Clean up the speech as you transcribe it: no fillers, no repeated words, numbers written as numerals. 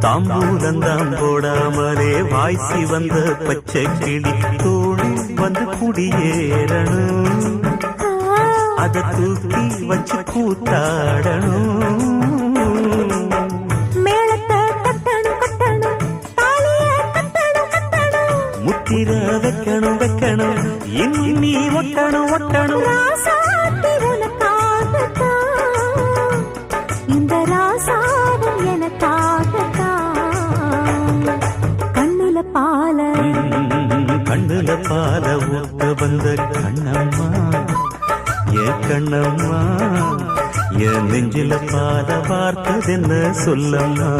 தாம்பூலந்தாம் போடாமலே வாய்ச்சி வந்த பச்சை கிளி தோடு வந்து குடியேறணும், அதை தூக்கி வச்சு கூத்தாடணும். முத்திர வைக்கணும் வைக்கணும் இன்னும் நீ ஒட்டணும் ஒட்டணும். இந்த ராசாவும் எனக்காகத்தான். கண்ணுல பால கண்ணுல பால ஊத்த வந்த கண்ணம்மா, ஏ கண்ணம்மா, என் நெஞ்சில பால பார்த்ததென்ன சொல்லம்மா.